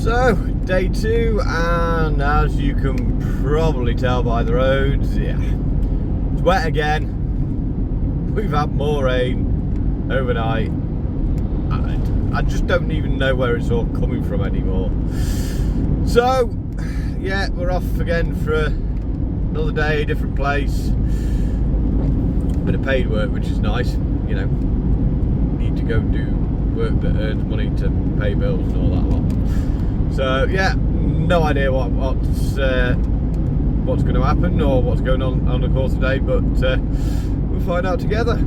So, day 2, and as you can probably tell by the roads, yeah, it's wet again. We've had more rain overnight. I just don't even know where it's all coming from anymore. So, yeah, we're off again for another day, different place. Bit of paid work, which is nice, you know. Need to go do work that earns money to pay bills and all that lot. So yeah, no idea what's going to happen or what's going on the course today, but we'll find out together.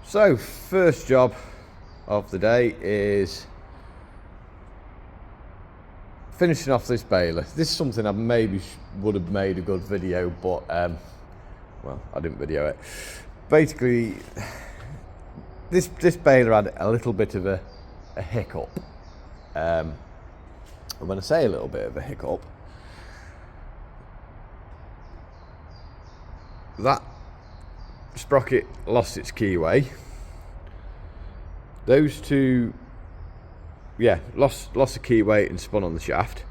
So, first job of the day is finishing off this baler. This is something I maybe would have made a good video, but well, I didn't video it. Basically, this baler had a little bit of a hiccup. And when I say a little bit of a hiccup, that sprocket lost its keyway. Those two, yeah, lost the keyway and spun on the shaft.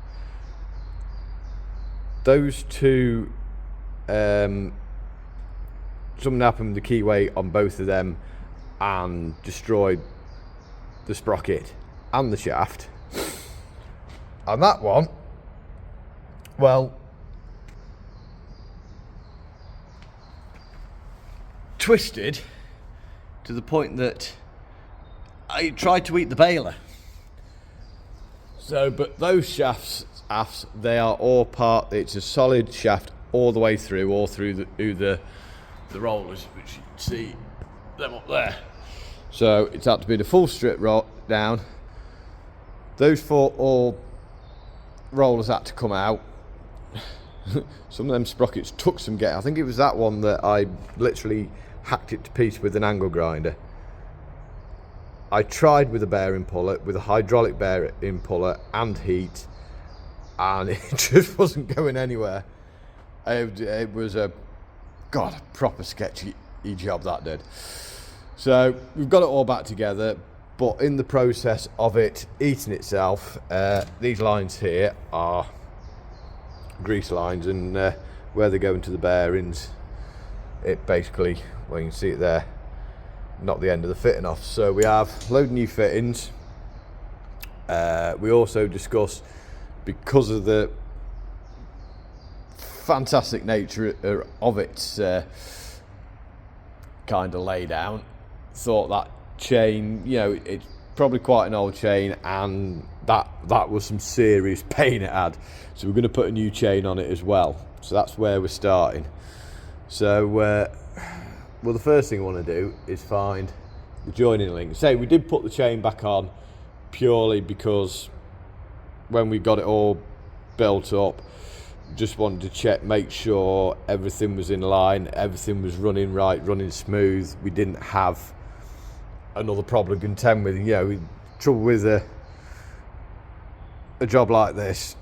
Those two, something happened with the keyway on both of them and destroyed the sprocket and the shaft. And that one, well, twisted to the point that I tried to eat the baler. So, but those shafts, they are all part, it's a solid shaft all the way through, all through the rollers, which you can see them up there. So it's had to be the full strip down. Those all rollers had to come out. Some of them sprockets took some getting. I think it was that one that I literally hacked it to pieces with an angle grinder. I tried with a bearing puller, with a hydraulic bearing puller and heat, and it just wasn't going anywhere. It was a proper sketchy job that did. So we've got it all back together, but in the process of it eating itself, these lines here are grease lines, and where they go into the bearings, it basically, well, you can see it there, knocked the end of the fitting off. So we have a load of new fittings. We also discussed, because of the fantastic nature of its kind of lay down, thought that chain, you know, it's probably quite an old chain, and that was some serious pain it had. So we're going to put a new chain on it as well. So that's where we're starting. So well, the first thing I want to do is find the joining link. Say we did put the chain back on purely because when we got it all built up, just wanted to check, make sure everything was in line, everything was running right, running smooth. We didn't have another problem to contend with. You know, trouble with a job like this,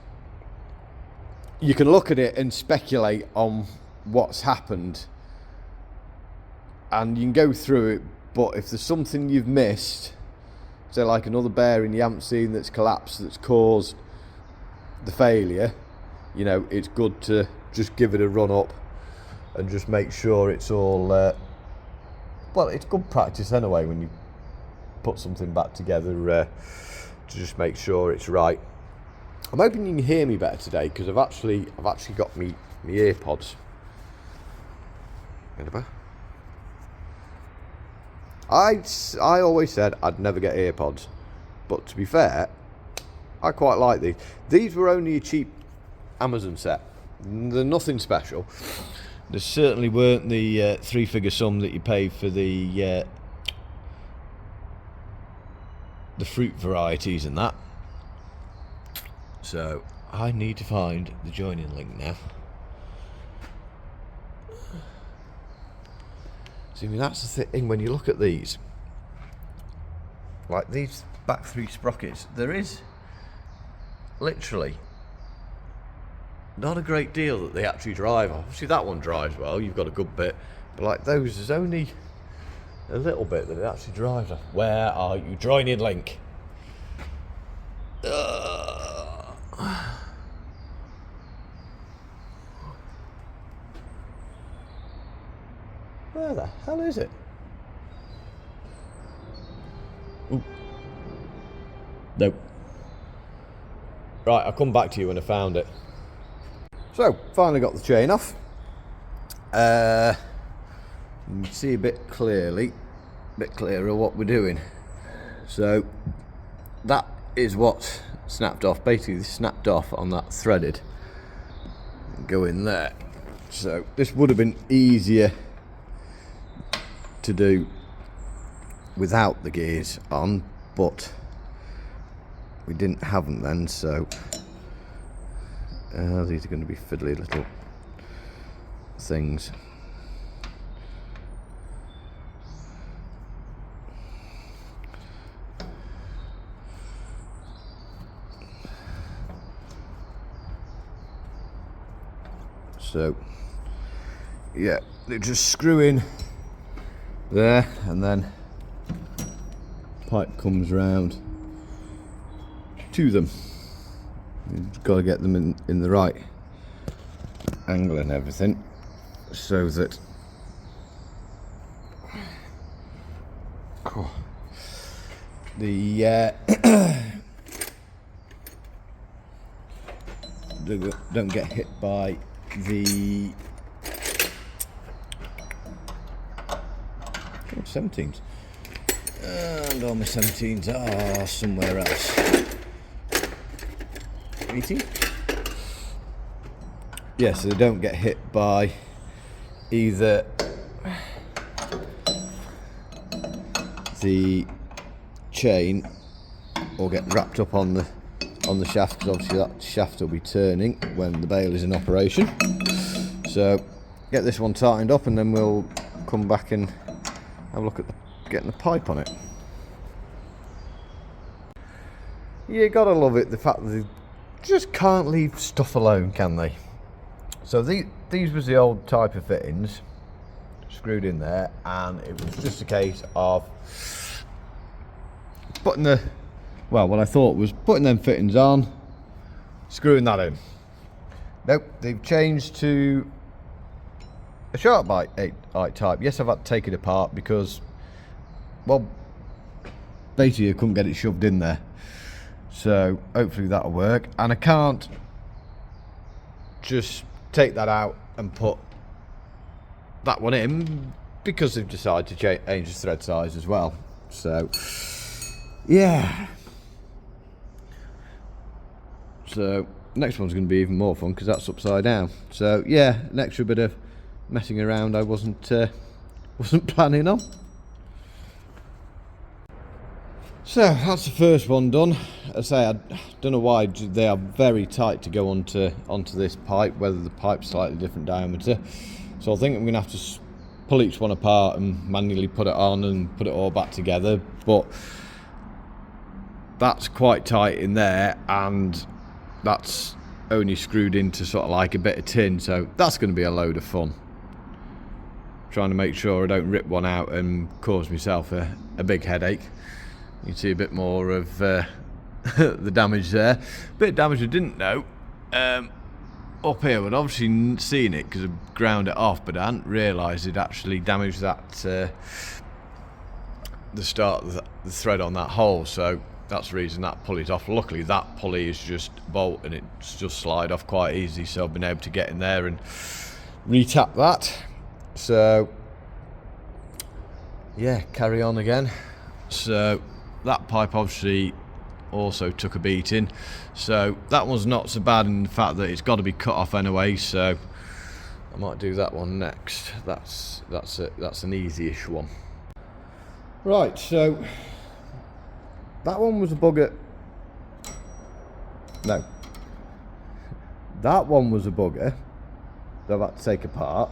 you can look at it and speculate on what's happened, and you can go through it, but if there's something you've missed, say like another bearing you haven't seen that's collapsed, that's caused the failure, you know, it's good to just give it a run up and just make sure it's all well, it's good practice anyway when you put something back together, to just make sure it's right. I'm hoping you can hear me better today, because I've actually got me earpods. I always said I'd never get earpods, but to be fair, I quite like these. These were only a cheap Amazon set. They're nothing special, There certainly weren't the three-figure sum that you paid for the fruit varieties and that. So I need to find the joining link now. See, I mean, that's the thing when you look at these, like these back three sprockets, there is literally not a great deal that they actually drive. Obviously that one drives well, you've got a good bit, but like those, there's only a little bit that it actually drives off. Where are you? Joining link. Where the hell is it? Ooh. Nope. Right, I'll come back to you when I found it. So, finally got the chain off. You can see a bit clearer what we're doing. So, that is what's snapped off. Basically, snapped off on that threaded. Go in there. So, this would have been easier to do without the gears on, but we didn't have them then, so these are going to be fiddly little things. So yeah, they just screw in there, and then pipe comes round to them. You've got to get them in the right angle and everything, so that the they don't get hit by the 17s, and all my 17s are somewhere else. 18? Yeah, so they don't get hit by either the chain or get wrapped up on the shaft, because obviously that shaft will be turning when the bale is in operation. So get this one tightened up, and then we'll come back and have a look at getting the pipe on it. You gotta love it, the fact that they just can't leave stuff alone, can they? So these was the old type of fittings screwed in there, and it was just a case of putting what I thought was putting them fittings on, screwing that in. Nope, they've changed to a sharp bite 8 type. Yes, I've had to take it apart because, well, basically I couldn't get it shoved in there. So hopefully that'll work. And I can't just take that out and put that one in, because they've decided to change the thread size as well. So yeah. So next one's going to be even more fun, because that's upside down. So yeah, an extra bit of messing around I wasn't planning on. So that's the first one done. I say, I don't know why they are very tight to go onto this pipe, whether the pipe's slightly different diameter. So I think I'm going to have to pull each one apart and manually put it on and put it all back together. But that's quite tight in there, and that's only screwed into sort of like a bit of tin. So that's going to be a load of fun. Trying to make sure I don't rip one out and cause myself a big headache. You can see a bit more of the damage there. Bit of damage I didn't know up here. I'd obviously seen it because I ground it off, but I hadn't realised it actually damaged that the start of the thread on that hole. So that's the reason that pulley's off. Luckily that pulley is just bolt and it's just slide off quite easy, so I've been able to get in there and re-tap that. So yeah, carry on again. So that pipe obviously also took a beating, so that one's not so bad in the fact that it's got to be cut off anyway. So I might do that one next. That's an easy-ish one. Right, so that one was a bugger. No, that one was a bugger that I've had to take apart.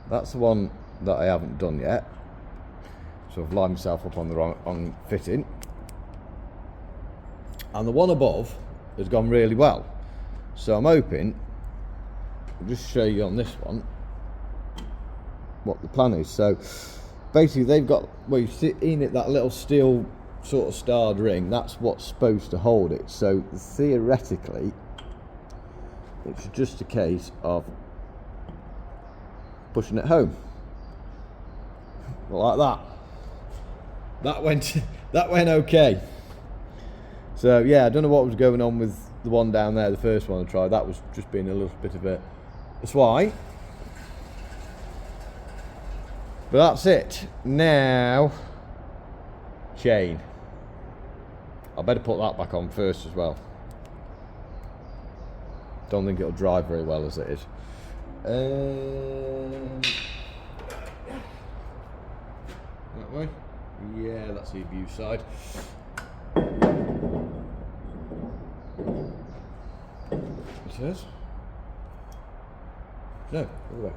That's the one that I haven't done yet. So I've lined myself up on the wrong fitting. And the one above has gone really well. So I'm hoping, I'll just show you on this one what the plan is. So basically they've got, well, you see in it that little steel sort of starred ring, that's what's supposed to hold it. So theoretically it's just a case of pushing it home like that. That went okay. So yeah, I don't know what was going on with the one down there, the first one I tried. That was just being a little bit of a swine. But that's it. Now, chain. I better put that back on first as well. Don't think it'll drive very well as it is. That way? Yeah, that's the abuse side. It says? No, other way.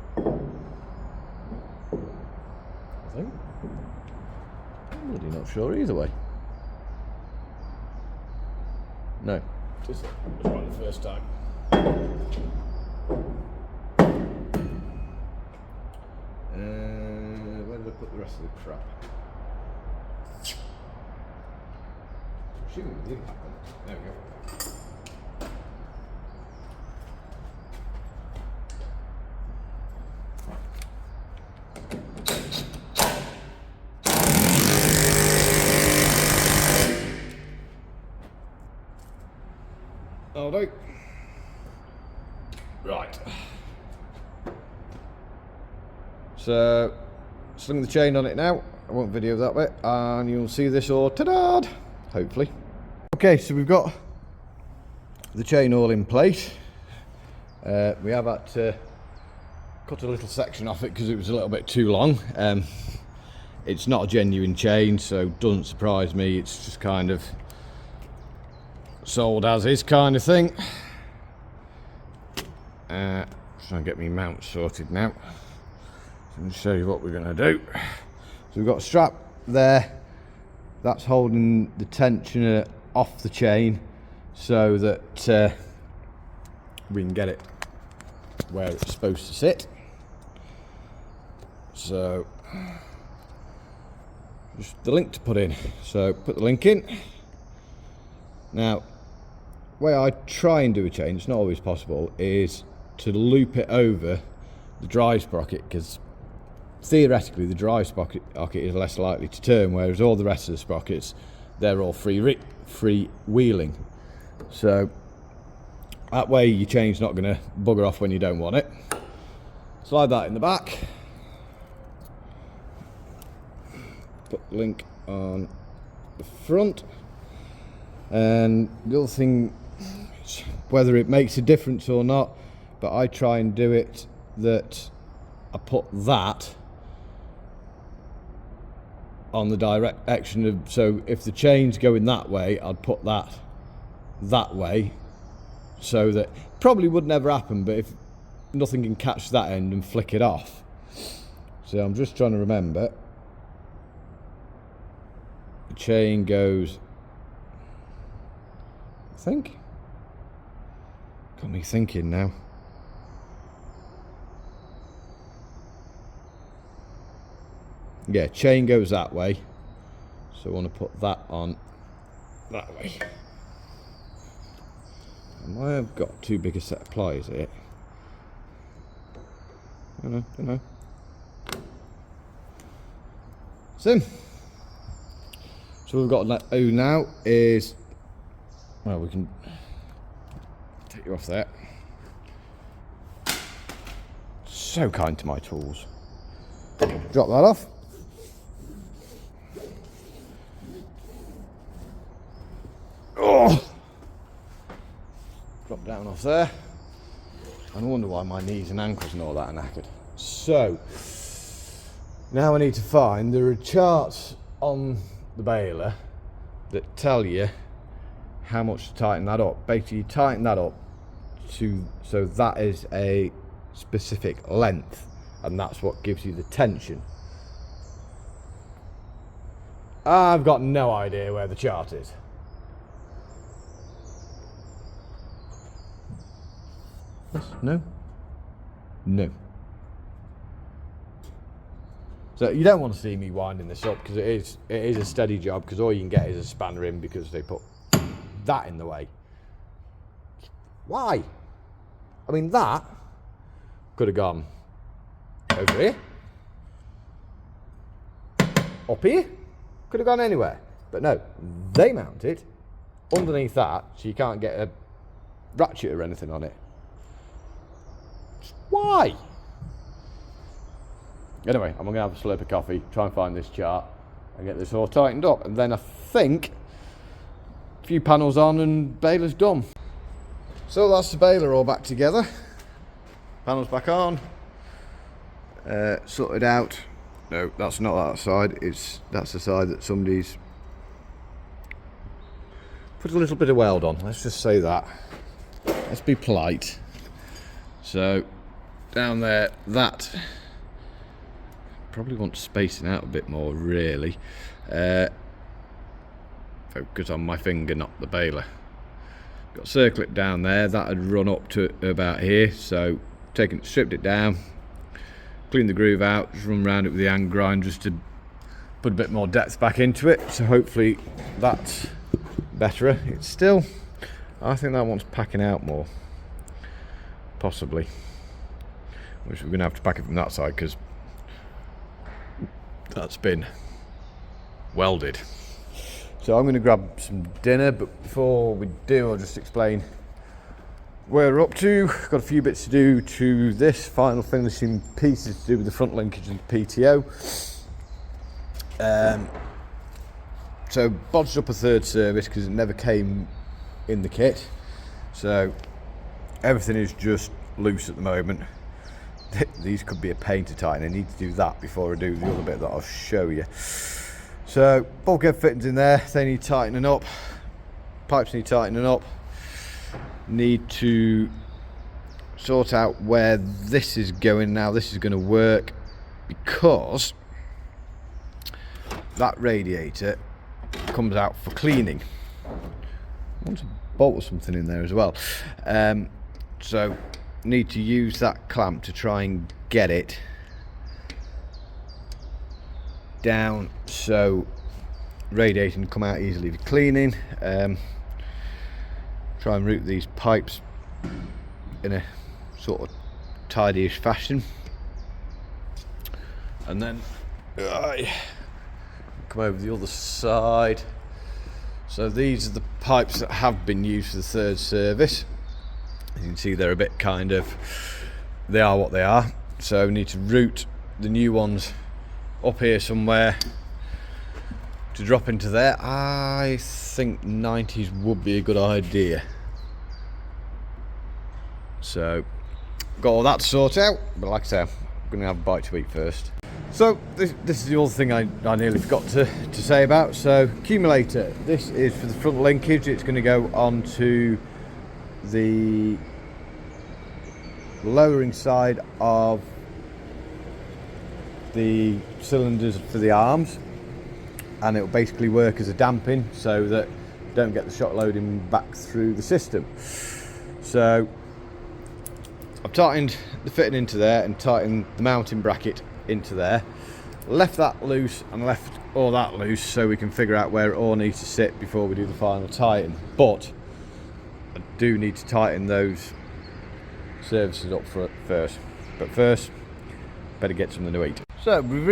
I think. I'm really not sure either way. No, just right the first time. Where did I put the rest of the crap? There we go. That'll do. Right. So, sling the chain on it now. I won't video that bit, and you'll see this all ta-da, hopefully. Okay, so we've got the chain all in place. We have had to cut a little section off it because it was a little bit too long. It's not a genuine chain, so doesn't surprise me. It's just kind of sold as is kind of thing. Trying to get me mount sorted now. So I'm going to show you what we're going to do. So we've got a strap there. That's holding the tensioner off the chain so that we can get it where it's supposed to sit. So just the link to put in. So put the link in. Now, the way I try and do a chain, it's not always possible, is to loop it over the drive sprocket, because theoretically the drive sprocket is less likely to turn, whereas all the rest of the sprockets, they're all free-wheeling. So that way your chain's not going to bugger off when you don't want it. Slide that in the back. Put the link on the front. And the other thing, whether it makes a difference or not, but I try and do it that I put that on the direction of, so if the chain's going that way, I'd put that way, so that probably would never happen, but if nothing can catch that end and flick it off. So I'm just trying to remember. The chain goes, I think, got me thinking now. Yeah, chain goes that way, so I want to put that on that way. I might have got too big a set of pliers here. I don't know. So we've got that now is, well, we can take you off there. So kind to my tools. Drop that off. Oh! Drop down off there. I wonder why my knees and ankles and all that are knackered. So, now I need to find, there are charts on the Baler that tell you how much to tighten that up. Basically, you tighten that up so that is a specific length, and that's what gives you the tension. I've got no idea where the chart is. Yes, no. So you don't want to see me winding this up, because it is a steady job, because all you can get is a spanner in because they put that in the way. Why? I mean, that could have gone over here, up here, could have gone anywhere. But no, they mount it underneath that, so you can't get a ratchet or anything on it. Why? Anyway, I'm going to have a slurp of coffee, try and find this chart and get this all tightened up, and then I think a few panels on and Baler's done. So that's the Baler all back together. Panels back on. Sorted out. No, that's not that side. That's the side that somebody's put a little bit of weld on. Let's just say that. Let's be polite. So down there, that probably want spacing out a bit more, really. Focus on my finger, not the Baler. Got a circlip down there that had run up to about here, so stripped it down, cleaned the groove out, just run around it with the hand grind just to put a bit more depth back into it. So hopefully that's better. It's still, I think that one's packing out more, possibly. Which we're going to have to pack it from that side because that's been welded. So I'm going to grab some dinner, but before we do, I'll just explain where we're up to. Got a few bits to do to this, final finishing pieces to do with the front linkage and the PTO. So bodged up a third service because it never came in the kit. So everything is just loose at the moment. These could be a pain to tighten. I need to do that before I do the other bit that I'll show you. So bulkhead fittings in there, they need tightening up. Pipes need tightening up. Need to sort out where this is going now. This is going to work because that radiator comes out for cleaning. I want to bolt something in there as well. So need to use that clamp to try and get it down so radiator can come out easily for cleaning. Try and route these pipes in a sort of tidy-ish fashion, and then come over the other side. So these are the pipes that have been used for the third service. As you can see, they're a bit they are what they are. So we need to route the new ones up here somewhere to drop into there. I think 90s would be a good idea. So got all that to sort out, but like I say, I'm going to have a bite to eat first. So this is the other thing I nearly forgot to say about. So Accumulator, this is for the front linkage. It's going to go onto the lowering side of the cylinders for the arms, and it will basically work as a damping so that you don't get the shock loading back through the system. So I've tightened the fitting into there and tightened the mounting bracket into there, left that loose and left all that loose so we can figure out where it all needs to sit before we do the final tighten. But I do need to tighten those surfaces up for it first. But first, better get something to eat. So we've